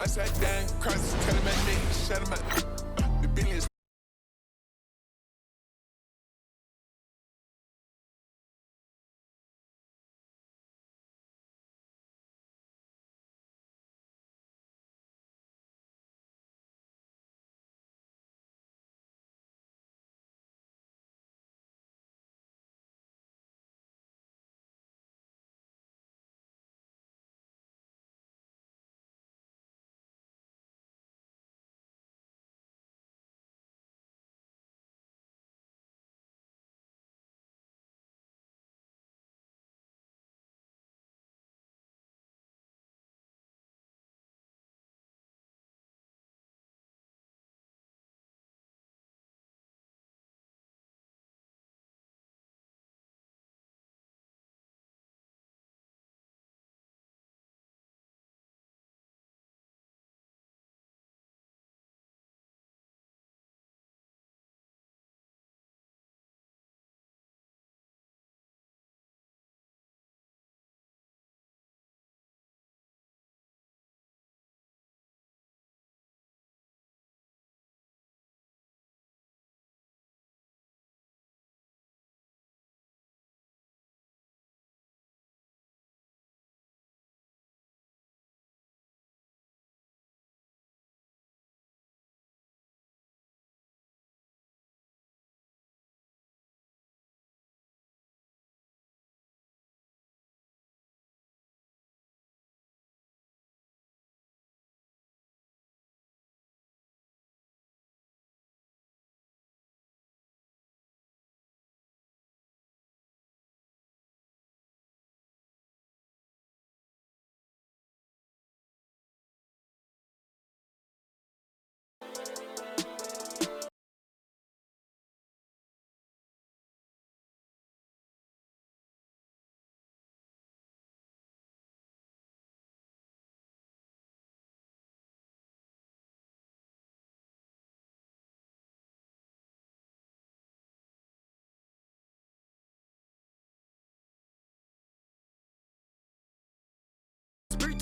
I sat down, cross, cut him at me, shut him out. The billions.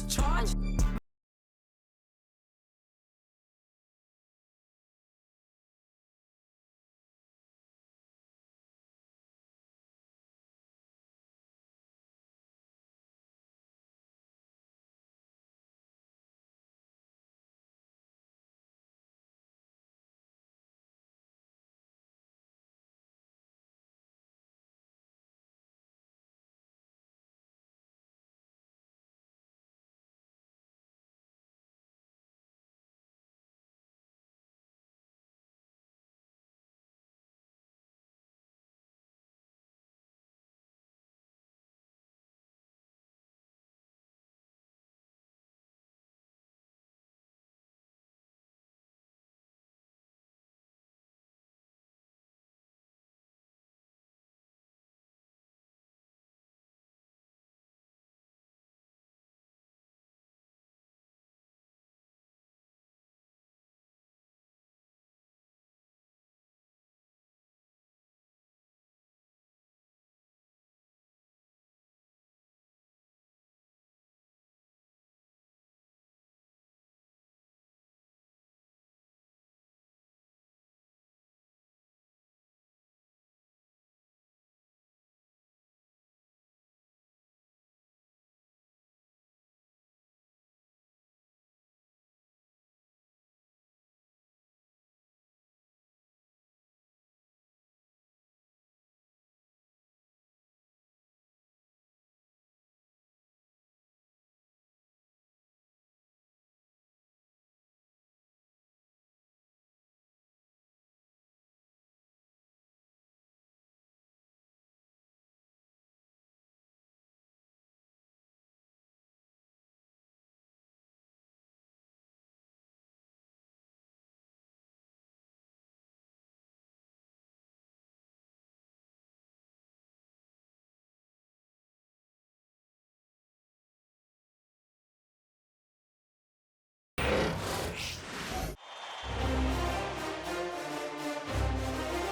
Charge.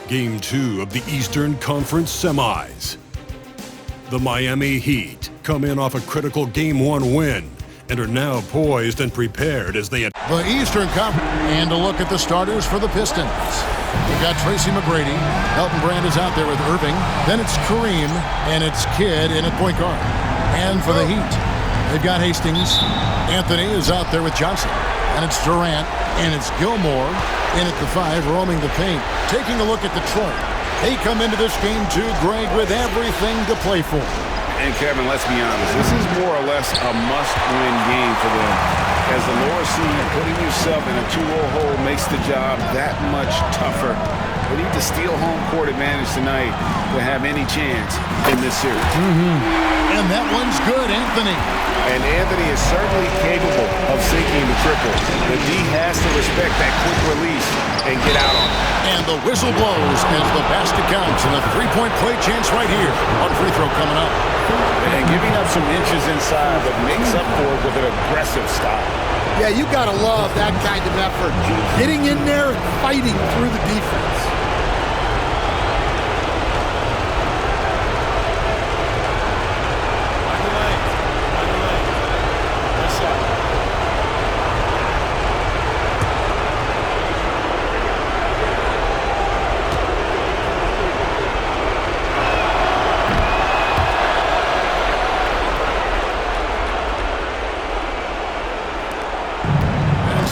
Game 2 of the Eastern Conference Semis. The Miami Heat come in off a critical Game 1 win and are now poised and prepared as they The Eastern Conference. And a look at the starters for the Pistons. We've got Tracy McGrady. Elton Brand is out there with Irving. Then it's Kareem, and it's Kidd in at point guard. And for the Heat, they've got Hastings. Anthony is out there with Johnson. And it's Durant, and it's Gilmore in at the 5, roaming the paint. Taking a look at Detroit. They come into this game too, Greg, with everything to play for. And Kevin, let's be honest, this is more or less a must-win game for them. As the lower seed, putting yourself in a 2-0 hole makes the job that much tougher. We need to steal home court advantage tonight to have any chance in this series. And that one's good, Anthony. And Anthony is certainly capable of sinking the triple. The D has to respect that quick release and get out on it. And the whistle blows as the basket counts, and a three-point play chance right here on free throw coming up. And giving up some inches inside, but makes up for it with an aggressive style. Yeah, you got to love that kind of effort. Getting in there and fighting through the defense.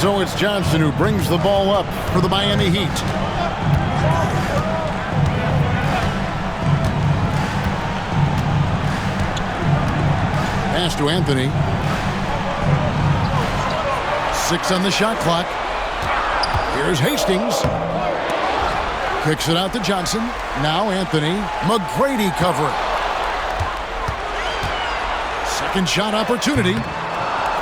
So it's Johnson who brings the ball up for the Miami Heat. Pass to Anthony. 6 on the shot clock. Here's Hastings. Kicks it out to Johnson. Now Anthony. McGrady covering. Second shot opportunity.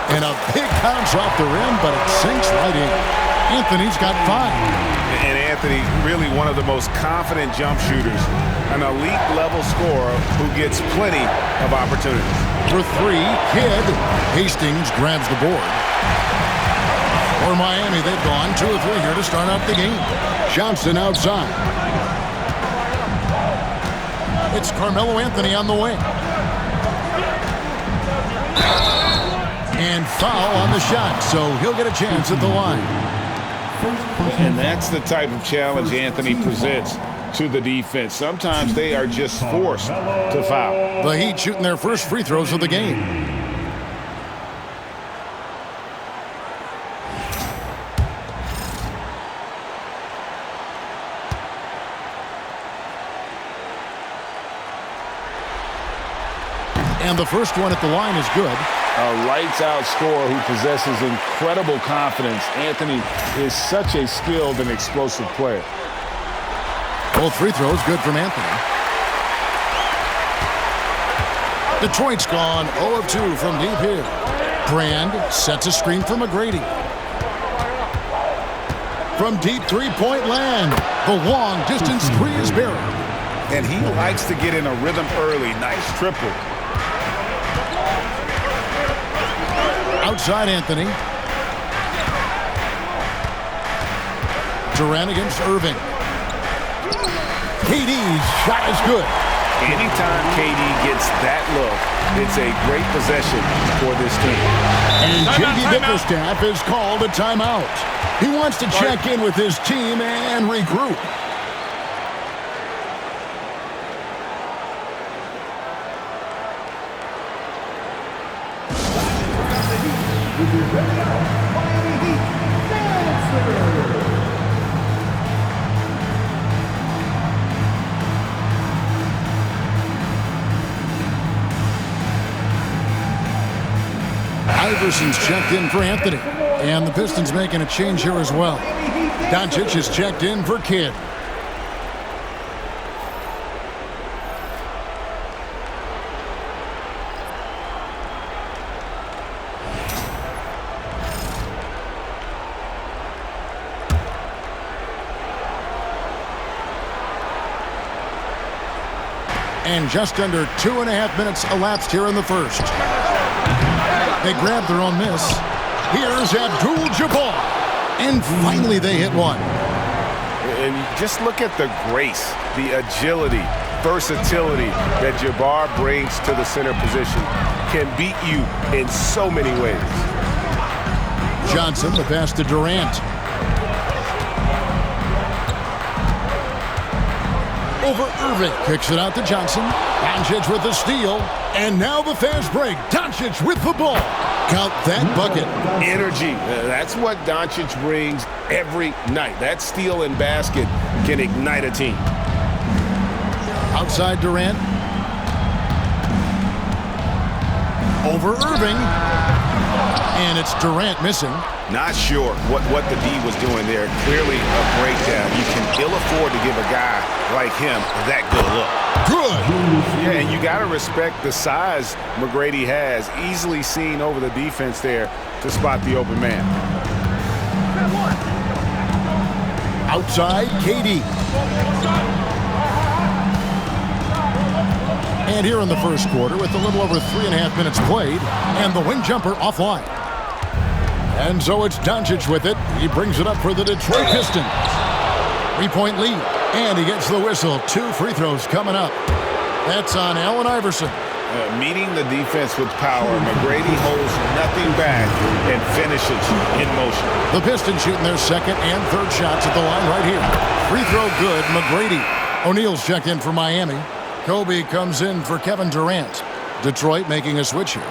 And a big bounce off the rim, but it sinks right in. Anthony's got 5. And Anthony, really one of the most confident jump shooters. An elite-level scorer who gets plenty of opportunities. For 3, Kidd. Hastings grabs the board. For Miami, they've gone 2 of 3 here to start out the game. Johnson outside. It's Carmelo Anthony on the wing. And foul on the shot, so he'll get a chance at the line. And that's the type of challenge Anthony presents to the defense. Sometimes they are just forced to foul. The Heat shooting their first free throws of the game. And the first one at the line is good. A lights-out scorer who possesses incredible confidence. Anthony is such a skilled and explosive player. Both free throws good from Anthony. Detroit's gone 0 of 2 from deep here. Brand sets a screen for McGrady. From deep three-point land, the long distance 3 is buried. And he likes to get in a rhythm early. Nice triple. Outside Anthony. Durant against Irving. KD's shot is good. Anytime KD gets that look, it's a great possession for this team. And J.D. Bickerstaff has called a timeout. He wants to check in with his team and regroup. Iverson's checked in for Anthony. And the Pistons making a change here as well. Doncic is checked in for Kidd. And just under 2.5 minutes elapsed here in the first. They grabbed their own miss. Here's Abdul-Jabbar. And finally they hit one. And just look at the grace, the agility, versatility that Jabbar brings to the center position. can beat you in so many ways. Johnson, the pass to Durant. Over Irving. Kicks it out to Johnson. Doncic with the steal. And now the fast break. Doncic with the ball. Count that bucket. Energy. That's what Doncic brings every night. That steal and basket can ignite a team. Outside Durant. Over Irving. And it's Durant missing. Not sure what the D was doing there. Clearly a breakdown. You can ill afford to give a guy like him that good look. Good. Yeah, and you got to respect the size McGrady has. Easily seen over the defense there to spot the open man. Outside, KD. And here in the first quarter with a little over 3.5 minutes played, and the wing jumper offline. And so it's Doncic with it. He brings it up for the Detroit Pistons. 3-point lead, and he gets the whistle. 2 free throws coming up. That's on Allen Iverson. Meeting the defense with power, McGrady holds nothing back and finishes in motion. The Pistons shooting their second and third shots at the line right here. Free throw good, McGrady. O'Neal's checked in for Miami. Kobe comes in for Kevin Durant. Detroit making a switch here.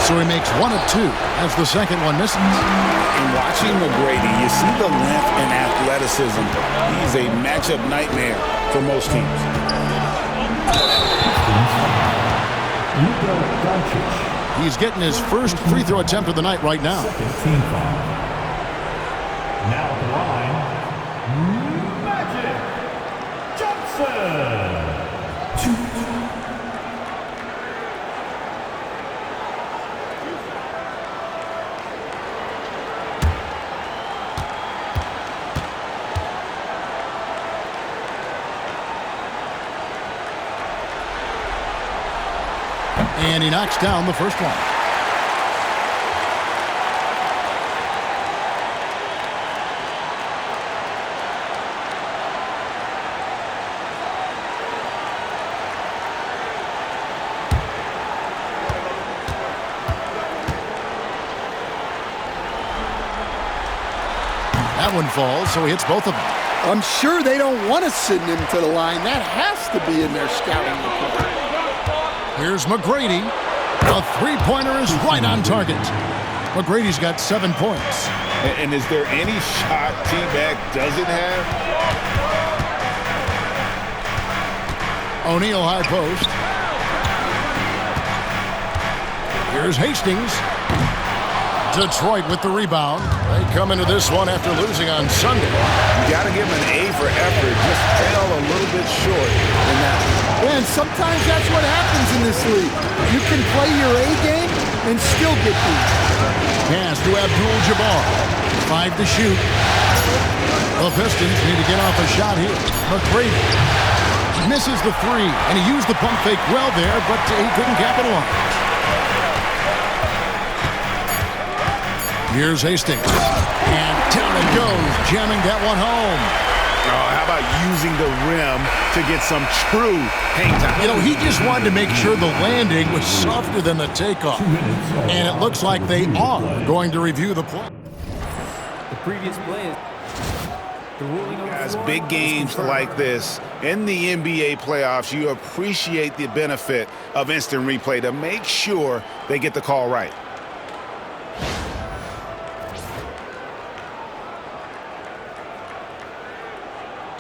So he makes 1 of 2 as the second one misses. And watching McGrady, you see the length and athleticism. He's a matchup nightmare for most teams. He's getting his first free throw attempt of the night right now. Now at the line, Magic Johnson. And he knocks down the first one. That one falls, so he hits both of them. I'm sure they don't want to send him to the line. That has to be in their scouting report. Here's McGrady. The three-pointer is right on target. McGrady's got 7 points. And is there any shot T-Mac doesn't have? O'Neal high post. Here's Hastings. Detroit with the rebound. They come into this one after losing on Sunday. You got to give them an A for effort. Just fell a little bit short in that one. Yeah, and sometimes that's what happens in this league. You can play your A game and still get beat. Pass to Abdul-Jabbar. 5 to shoot. The Pistons need to get off a shot here. McGrady misses the 3, and he used the pump fake well there, but he couldn't capitalize. Here's Hastings. And down it goes, jamming that one home. Oh, how about using the rim to get some true hang time? You know, he just wanted to make sure the landing was softer than the takeoff. And it looks like they are going to review the play. The previous play is the ruling on Guys, big games like this in the NBA playoffs, you appreciate the benefit of instant replay to make sure they get the call right.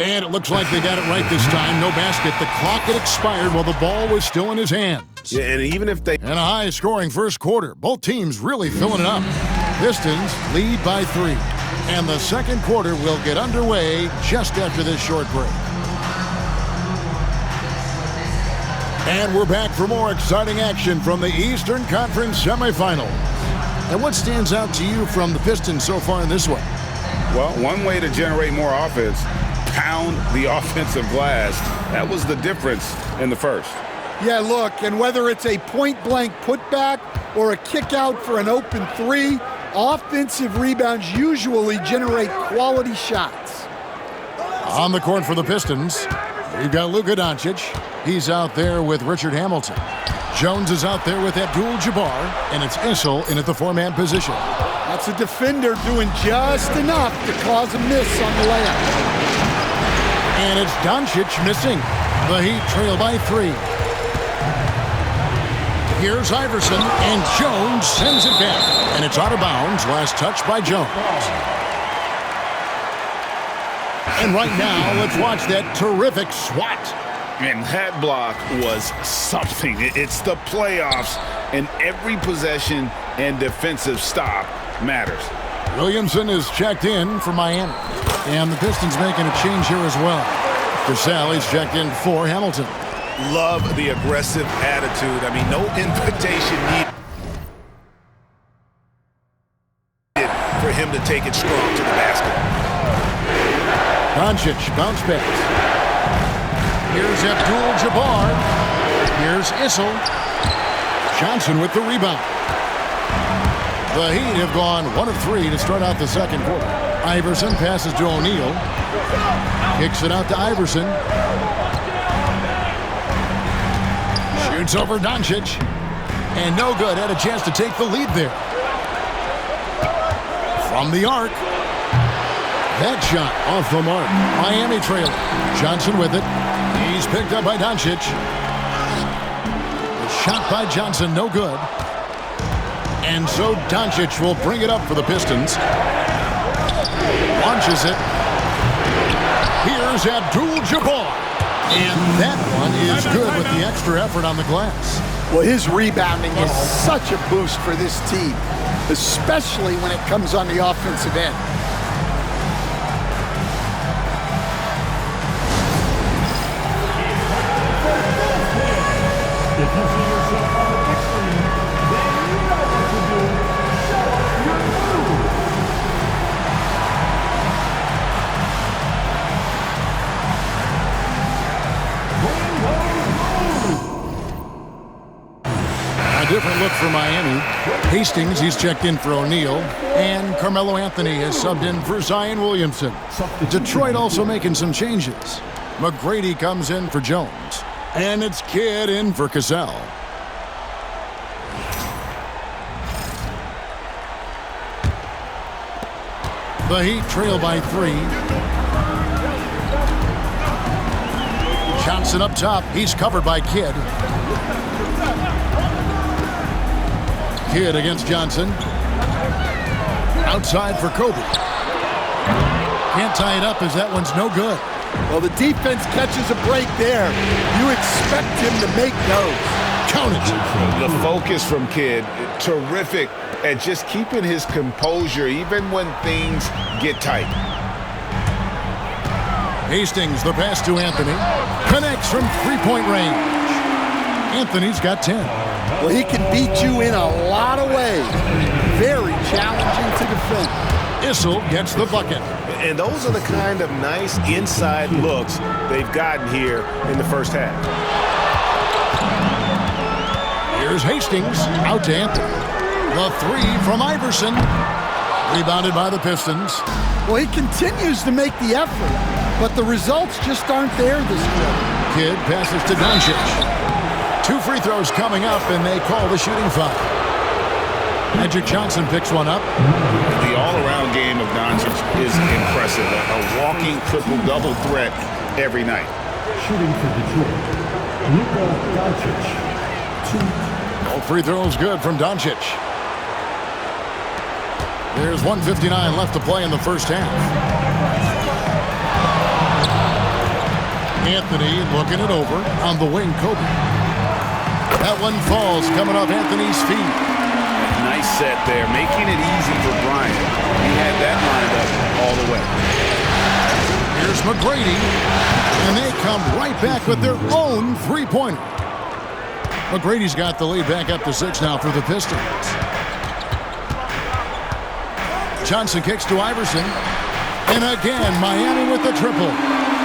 And it looks like they got it right this time. No basket. The clock had expired while the ball was still in his hands. Yeah, and even if they... And a high-scoring first quarter. Both teams really filling it up. Pistons lead by 3. And the second quarter will get underway just after this short break. And we're back for more exciting action from the Eastern Conference semifinals. And what stands out to you from the Pistons so far in this one? Well, one way to generate more offense, pound the offensive glass. That was the difference in the first. Yeah, look, and whether it's a point-blank putback or a kick out for an open three, offensive rebounds usually generate quality shots. On the court for the Pistons, we've got Luka Doncic. He's out there with Richard Hamilton. Jones is out there with Abdul-Jabbar, and it's Issel in at the four-man position. That's a defender doing just enough to cause a miss on the layup. And it's Doncic missing. The Heat trail by 3. Here's Iverson, and Jones sends it back. And it's out of bounds. Last touch by Jones. And right now, let's watch that terrific swat. And that block was something. It's the playoffs, and every possession and defensive stop matters. Williamson is checked in for Miami. And the Pistons making a change here as well. Cassell is checked in for Hamilton. Love the aggressive attitude. I mean, no invitation needed for him to take it strong to the basket. Doncic, bounce pass. Here's Abdul-Jabbar. Here's Issel. Johnson with the rebound. The Heat have gone 1 of 3 to start out the second quarter. Iverson passes to O'Neal. Kicks it out to Iverson. Shoots over Doncic. And no good. Had a chance to take the lead there. From the arc. That shot off the mark. Miami trailing. Johnson with it. He's picked up by Doncic. The shot by Johnson, no good. And so Doncic will bring it up for the Pistons. Launches it. Here's Abdul-Jabbar. And that one is good with the extra effort on the glass. Well, his rebounding is such a boost for this team, especially when it comes on the offensive end. If you see yourself on the big screen, then you know what to do. Show us your move. A different look for Miami. Hastings, he's checked in for O'Neal. And Carmelo Anthony has subbed in for Zion Williamson. Detroit also making some changes. McGrady comes in for Jones. And it's Kidd in for Cassell. The Heat trail by 3. Johnson up top. He's covered by Kidd. Kidd against Johnson. Outside for Kobe. Can't tie it up as that one's no good. Well, the defense catches a break there. You expect him to make those. Count it. The focus from Kidd, terrific at just keeping his composure even when things get tight. Hastings, the pass to Anthony. Connects from three-point range. Anthony's got 10. Well, he can beat you in a lot of ways. Very challenging to defend. Issel gets the bucket. And those are the kind of nice inside looks they've gotten here in the first half. Here's Hastings, out to Anthony. The 3 from Iverson. Rebounded by the Pistons. Well, he continues to make the effort, but the results just aren't there this quarter. Kidd passes to Doncic. 2 free throws coming up, and they call the shooting foul. Magic Johnson picks one up. The all-around game of Doncic is impressive. A walking triple-double threat every night. Shooting for Detroit, Luka Doncic. 2. All free throws good from Doncic. There's 1:59 left to play in the first half. Anthony looking it over on the wing, Kobe. That one falls coming off Anthony's feet. Nice set there, making it easy for Bryant. He had that lined up all the way. Here's McGrady, and they come right back with their own three-pointer. McGrady's got the lead back up to 6 now for the Pistons. Johnson kicks to Iverson, and again Miami with the triple.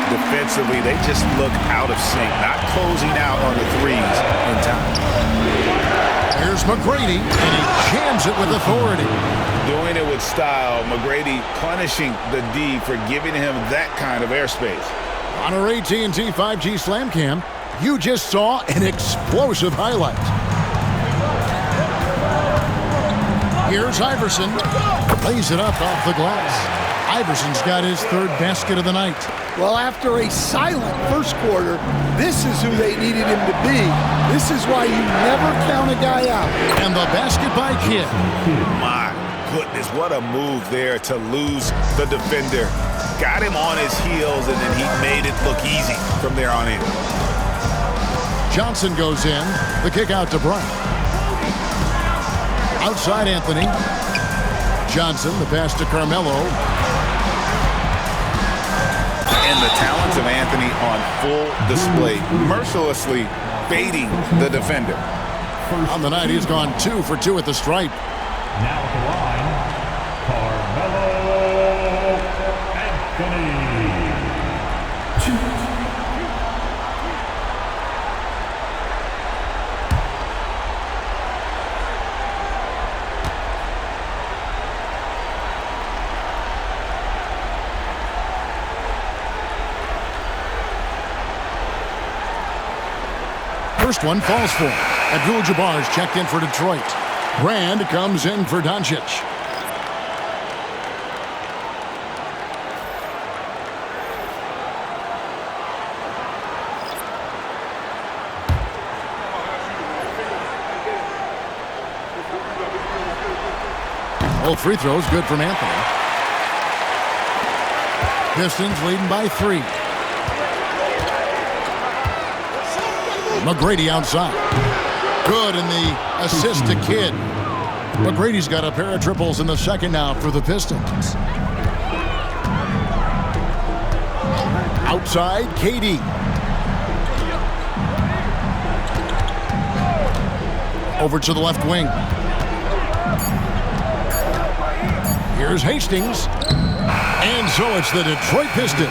defensively, they just look out of sync, not closing out on the threes in time. Here's McGrady, and he jams it with authority. Doing it with style, McGrady punishing the D for giving him that kind of airspace. On our AT&T 5G Slam Cam, you just saw an explosive highlight. Here's Iverson. Lays it up off the glass. Iverson's got his third basket of the night. Well, after a silent first quarter, this is who they needed him to be. This is why you never count a guy out. And the basket by Kidd. My goodness, what a move there to lose the defender. Got him on his heels, and then he made it look easy from there on in. Johnson goes in. The kick out to Bryant. Outside Anthony. Johnson, the pass to Carmelo. And the talents of Anthony on full display, mercilessly baiting the defender. On the night, he's gone 2 for 2 at the stripe. Now at the line, Carmelo Anthony. First one falls for him. Abdul-Jabbar's checked in for Detroit. Brand comes in for Doncic. Both free throws good from Anthony. Pistons leading by 3. McGrady outside. Good in the assist to Kidd. McGrady's got a pair of triples in the second now for the Pistons. Outside, KD. Over to the left wing. Here's Hastings. And so it's the Detroit Pistons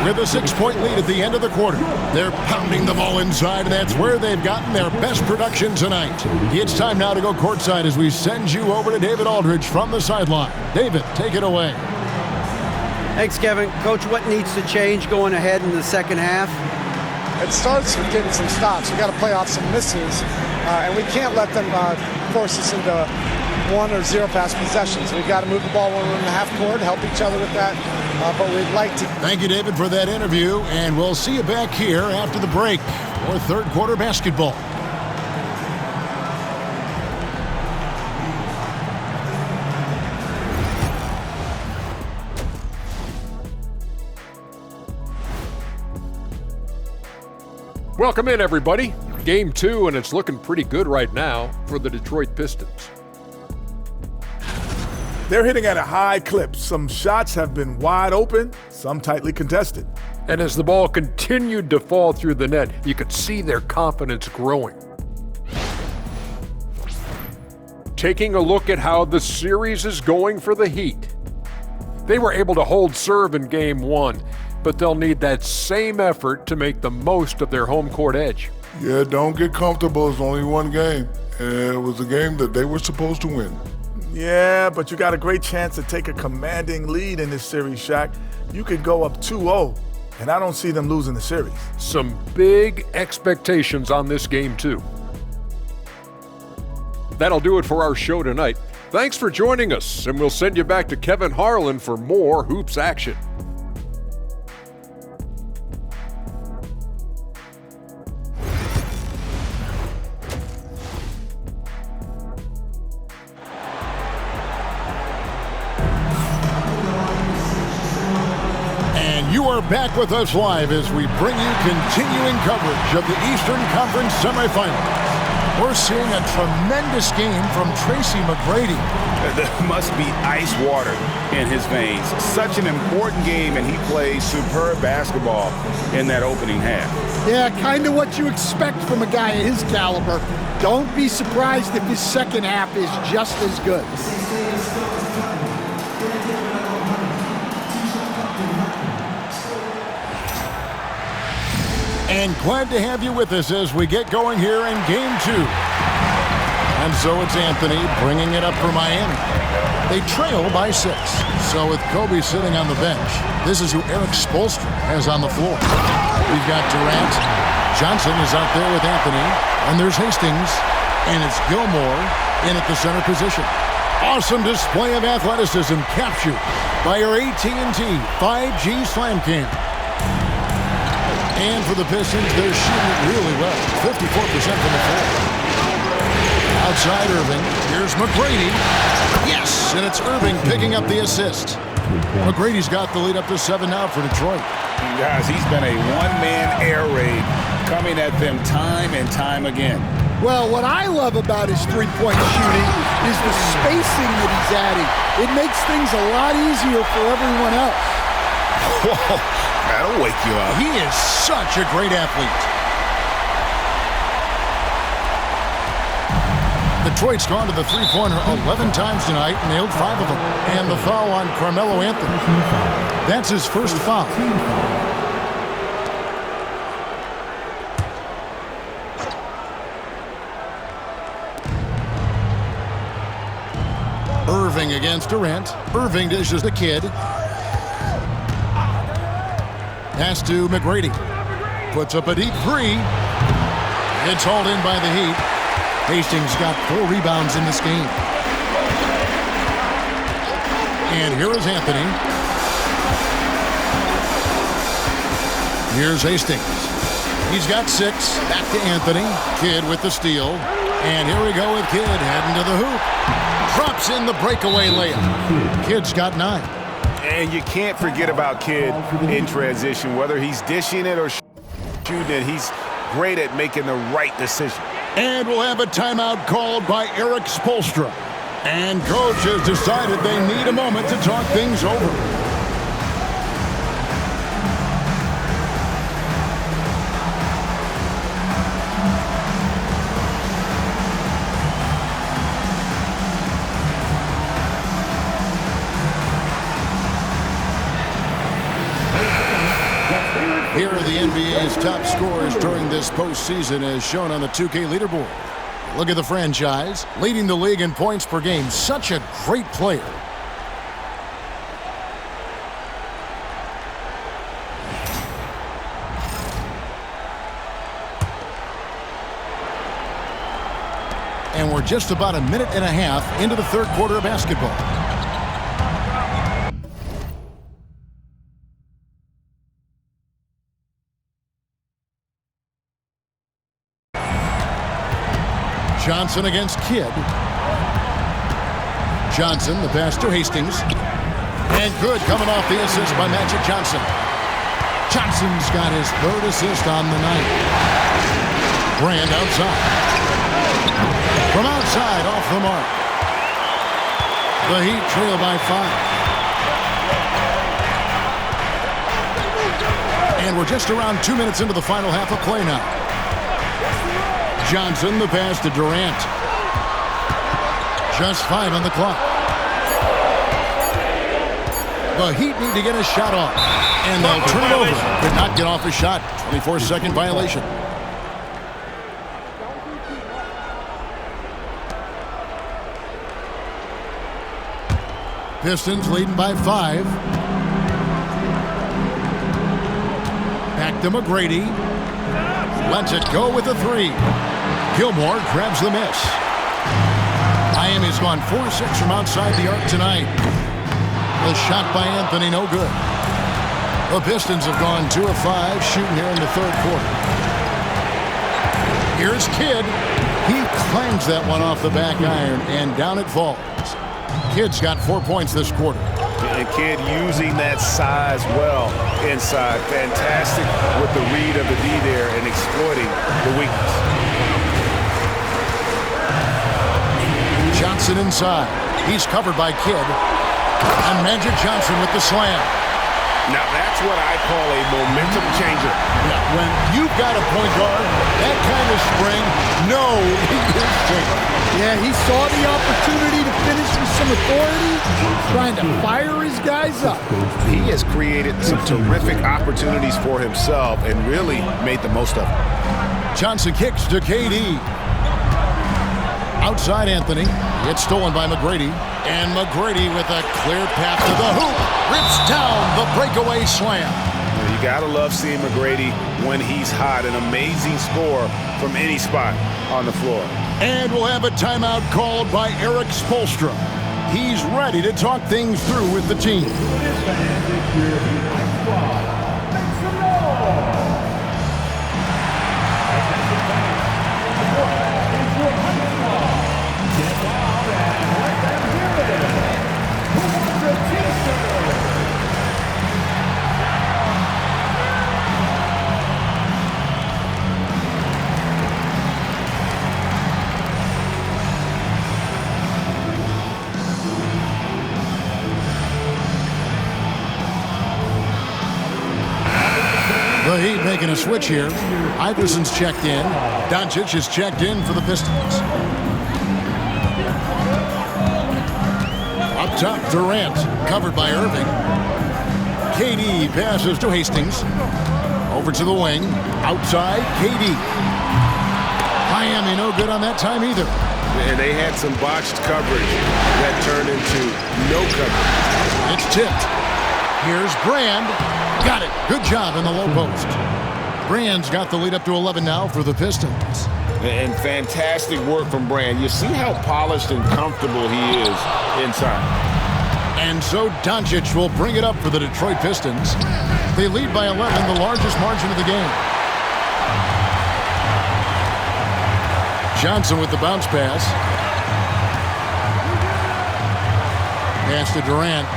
with a 6-point lead at the end of the quarter. They're pounding the ball inside, and that's where they've gotten their best production tonight. It's time now to go courtside as we send you over to David Aldridge from the sideline. David, take it away. Thanks, Kevin. Coach, what needs to change going ahead in the second half? It starts with getting some stops. We've got to play off some misses, and we can't let them force us into 1 or 0 pass possessions. We've got to move the ball when we're in the half court, help each other with that, but we'd like to. Thank you, David, for that interview, and we'll see you back here after the break for third quarter basketball. Welcome in, everybody. Game 2, and it's looking pretty good right now for the Detroit Pistons. They're hitting at a high clip. Some shots have been wide open, some tightly contested. And as the ball continued to fall through the net, you could see their confidence growing. Taking a look at how the series is going for the Heat. They were able to hold serve in Game 1, but they'll need that same effort to make the most of their home court edge. Yeah, don't get comfortable. It's only one game. And it was a game that they were supposed to win. Yeah, but you got a great chance to take a commanding lead in this series, Shaq. You could go up 2-0, and I don't see them losing the series. Some big expectations on this game, too. That'll do it for our show tonight. Thanks for joining us, and we'll send you back to Kevin Harlan for more Hoops action. You are back with us live as we bring you continuing coverage of the Eastern Conference semifinals. We're seeing a tremendous game from Tracy McGrady. There must be ice water in his veins. Such an important game, and he plays superb basketball in that opening half. Yeah, kind of what you expect from a guy of his caliber. Don't be surprised if his second half is just as good. And glad to have you with us as we get going here in Game 2. And so it's Anthony bringing it up for Miami. They trail by 6. So with Kobe sitting on the bench, this is who Eric Spoelstra has on the floor. We've got Durant. Johnson is out there with Anthony. And there's Hastings. And it's Gilmore in at the center position. Awesome display of athleticism captured by our AT&T 5G Slam Cam. And for the Pistons, they're shooting it really well. 54% from the floor. Outside Irving. Here's McGrady. Yes! And it's Irving picking up the assist. McGrady's got the lead up to 7 now for Detroit. Guys, he's been a one-man air raid coming at them time and time again. Well, what I love about his three-point shooting is the spacing that he's adding. It makes things a lot easier for everyone else. Whoa, that'll wake you up. He is such a great athlete. Detroit's gone to the three-pointer 11 times tonight, nailed 5 of them. And the foul on Carmelo Anthony. That's his first foul. Irving against Durant. Irving dishes the kid. Pass to McGrady. Puts up a deep 3. It's hauled in by the Heat. Hastings got 4 rebounds in this game. And here is Anthony. Here's Hastings. He's got 6. Back to Anthony. Kidd with the steal. And here we go with Kidd heading to the hoop. Drops in the breakaway layup. Kidd's got 9. And you can't forget about Kidd in transition. Whether he's dishing it or shooting it, he's great at making the right decision. And we'll have a timeout called by Eric Spoelstra. And coach has decided they need a moment to talk things over. Here are the NBA's top scorers during this postseason as shown on the 2K leaderboard. Look at the franchise, leading the league in points per game. Such a great player. And we're just about a minute and a half into the third quarter of basketball. Johnson against Kidd. Johnson, the pass to Hastings. And good coming off the assist by Magic Johnson. Johnson's got his 3rd assist on the night. Brand outside. From outside, off the mark. The Heat trail by 5. And we're just around 2 minutes into the final half of play now. Johnson, the pass to Durant. Just 5 on the clock. The Heat need to get a shot off. And they'll turn it over. Could not get off a shot. 24-second violation. Pistons leading by 5. Back to McGrady. Lets it go with a 3. Gilmore grabs the miss. Miami's gone 4-6 from outside the arc tonight. The shot by Anthony, no good. The Pistons have gone 2 of 5 shooting here in the third quarter. Here's Kidd. He clangs that one off the back iron, and down it falls. Kidd's got 4 points this quarter. And Kidd using that size well inside. Fantastic with the read of the D there and exploiting the weakness. Johnson inside. He's covered by Kidd. And Magic Johnson with the slam. Now that's what I call a momentum changer. Yeah, when you've got a point guard, that kind of spring, no, he is taking. Yeah, he saw the opportunity to finish with some authority, trying to fire his guys up. He has created some terrific opportunities for himself and really made the most of it. Johnson kicks to KD. Outside Anthony. It's stolen by McGrady. And McGrady with a clear path to the hoop. Rips down the breakaway slam. You got to love seeing McGrady when he's hot. An amazing score from any spot on the floor. And we'll have a timeout called by Eric Spoelstra. He's ready to talk things through with the team. The Heat making a switch here. Iverson's checked in. Doncic is checked in for the Pistons. Up top, Durant, covered by Irving. KD passes to Hastings. Over to the wing. Outside, KD. Miami no good on that time either. And they had some botched coverage that turned into no coverage. It's tipped. Here's Brand. Got it. Good job in the low post. Brand's got the lead up to 11 now for the Pistons. And fantastic work from Brand. You see how polished and comfortable he is inside. And so Doncic will bring it up for the Detroit Pistons. They lead by 11, the largest margin of the game. Johnson with the bounce pass. Pass to Durant.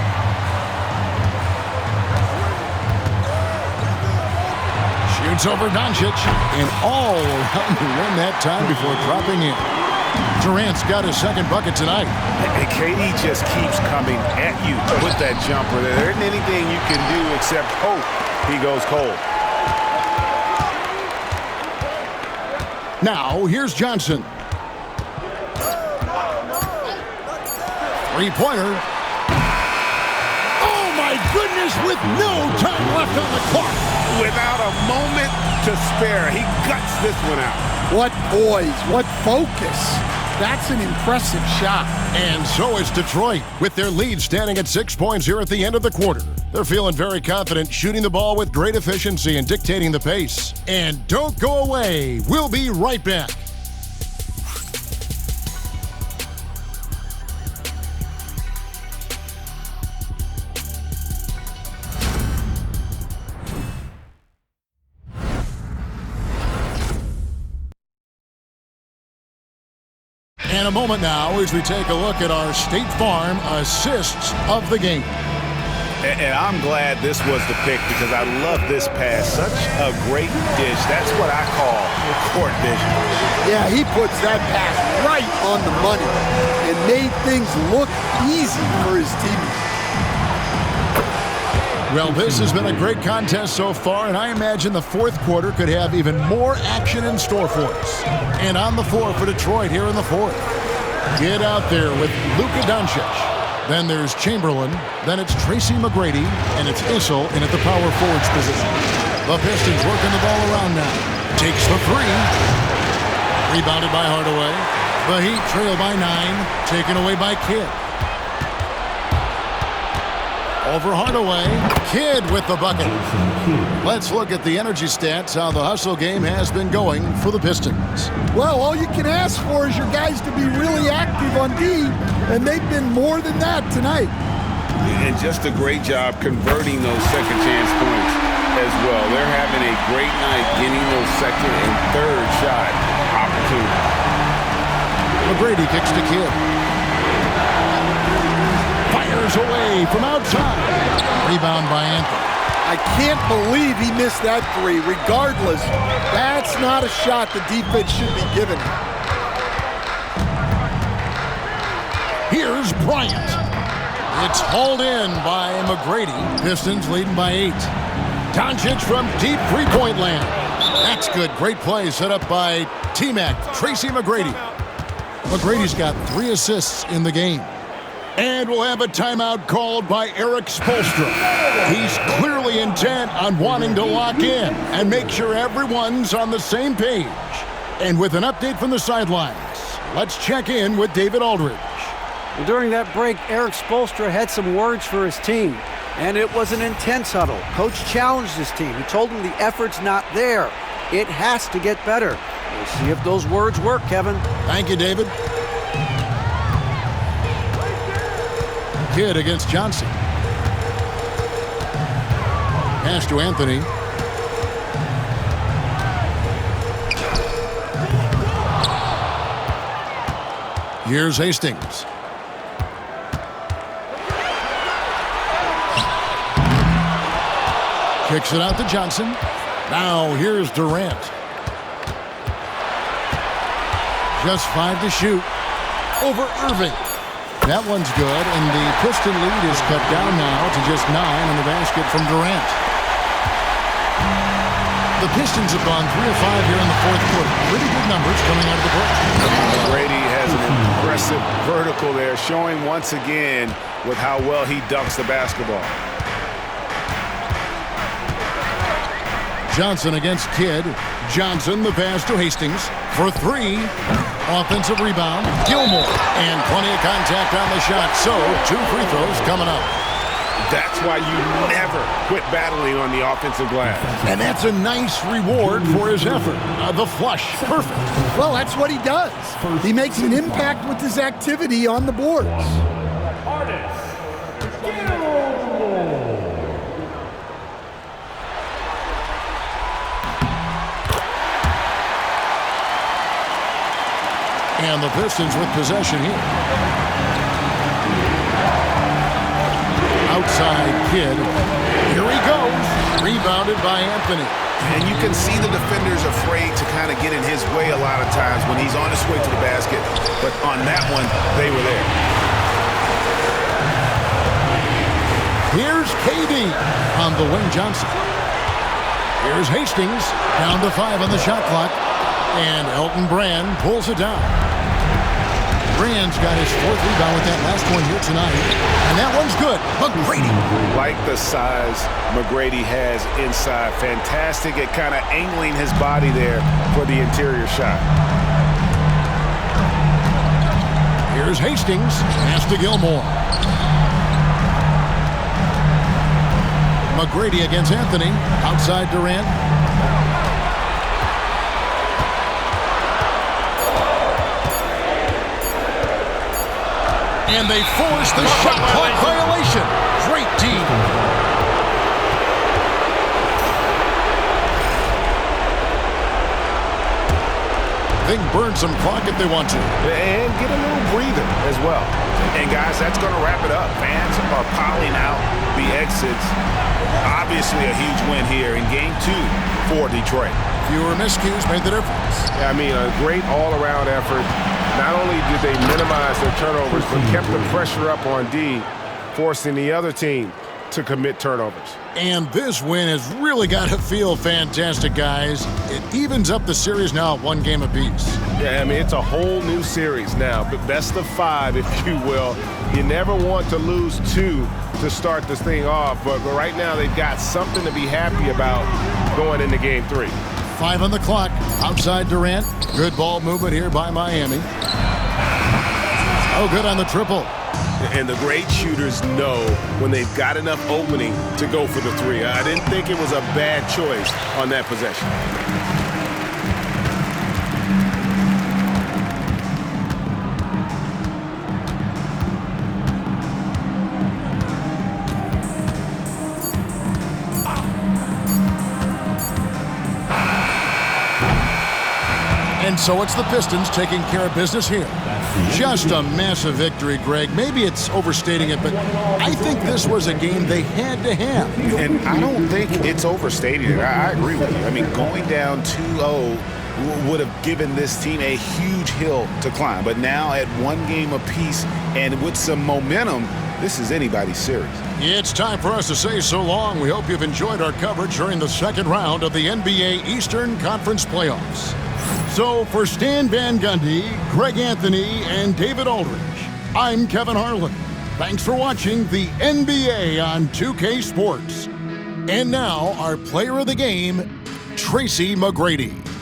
Shoots over Doncic, and all around the rim that time before dropping in. Durant's got his second bucket tonight. And KD just keeps coming at you with that jumper. There isn't anything you can do except hope he goes cold. Now, here's Johnson. Three-pointer. Oh, my goodness, with no time left on the clock. Without a moment to spare, he guts this one out. What poise, what focus. That's an impressive shot. And so is Detroit, with their lead standing at 6 points here at the end of the quarter. They're feeling very confident, shooting the ball with great efficiency and dictating the pace. And don't go away. We'll be right back. And a moment now as we take a look at our State Farm assists of the game. And I'm glad this was the pick because I love this pass. Such a great dish. That's what I call court vision. Yeah, he puts that pass right on the money and made things look easy for his teammates. Well, this has been a great contest so far, and I imagine the fourth quarter could have even more action in store for us. And on the floor for Detroit here in the fourth. Get out there with Luka Doncic. Then there's Chamberlain. Then it's Tracy McGrady. And it's Issel in at the power forwards position. The Pistons working the ball around now. Takes the three. Rebounded by Hardaway. The Heat trail by 9. Taken away by Kidd. Over Hardaway. Kidd with the bucket. Let's look at the energy stats, how the hustle game has been going for the Pistons. Well, all you can ask for is your guys to be really active on D, and they've been more than that tonight. And just a great job converting those second chance points as well. They're having a great night getting those second and third shot opportunities. McGrady kicks to Kidd. Fires away from outside. Rebound by Anthony. I can't believe he missed that three. Regardless, that's not a shot the defense should be giving him. Here's Bryant. It's hauled in by McGrady. Pistons leading by 8. Doncic from deep three-point land. That's good. Great play set up by T-Mac, Tracy McGrady. McGrady's got 3 assists in the game. And we'll have a timeout called by Eric Spoelstra. He's clearly intent on wanting to lock in and make sure everyone's on the same page. And with an update from the sidelines, let's check in with David Aldridge. Well, during that break, Eric Spoelstra had some words for his team, and it was an intense huddle. Coach challenged his team. He told them the effort's not there. It has to get better. We'll see if those words work, Kevin. Thank you, David. Kidd against Johnson. Pass to Anthony. Here's Hastings. Kicks it out to Johnson. Now here's Durant. Just 5 to shoot. Over Irving. That one's good, and the Piston lead is cut down now to just 9 in the basket from Durant. The Pistons have gone 3 of 5 here in the fourth quarter. Pretty good numbers coming out of the break. Brady has an impressive vertical there, showing once again with how well he dunks the basketball. Johnson against Kidd. Johnson, the pass to Hastings for 3. Offensive rebound, Gilmore. And plenty of contact on the shot, so 2 free throws coming up. That's why you never quit battling on the offensive glass. And that's a nice reward for his effort. The flush, perfect. Well, that's what he does. He makes an impact with his activity on the boards. And the Pistons with possession here. Outside Kidd. Here he goes. Rebounded by Anthony. And you can see the defenders afraid to kind of get in his way a lot of times when he's on his way to the basket. But on that one, they were there. Here's KD on the wing. Johnson. Here's Hastings. Down to 5 on the shot clock. And Elton Brand pulls it down. Brand's got his 4th rebound with that last one here tonight. And that one's good. McGrady. Like the size McGrady has inside. Fantastic at kind of angling his body there for the interior shot. Here's Hastings. Pass to Gilmore. McGrady against Anthony. Outside Durant. And they force the shot clock violation. Great team. They can burn some clock if they want to. And get a little breather as well. And guys, that's going to wrap it up. Fans are piling out the exits. Obviously a huge win here in Game 2 for Detroit. Fewer miscues made the difference. Yeah, I mean, a great all-around effort. Not only did they minimize their turnovers, but kept the pressure up on D, forcing the other team to commit turnovers. And this win has really got to feel fantastic, guys. It evens up the series now at 1 game apiece. Yeah, I mean, it's a whole new series now, but best of 5, if you will. You never want to lose 2 to start this thing off, but right now they've got something to be happy about going into Game 3. 5 on the clock. Outside Durant. Good ball movement here by Miami. Oh, good on the triple. And the great shooters know when they've got enough opening to go for the 3. I didn't think it was a bad choice on that possession. And so it's the Pistons taking care of business here. Just a massive victory, Greg. Maybe it's overstating it, but I think this was a game they had to have. And I don't think it's overstating it. I agree with you. I mean, going down 2-0 would have given this team a huge hill to climb. But now at 1 game apiece and with some momentum, this is anybody's series. It's time for us to say so long. We hope you've enjoyed our coverage during the second round of the NBA Eastern Conference Playoffs. So for Stan Van Gundy, Greg Anthony, and David Aldridge, I'm Kevin Harlan. Thanks for watching the NBA on 2K Sports. And now, our player of the game, Tracy McGrady.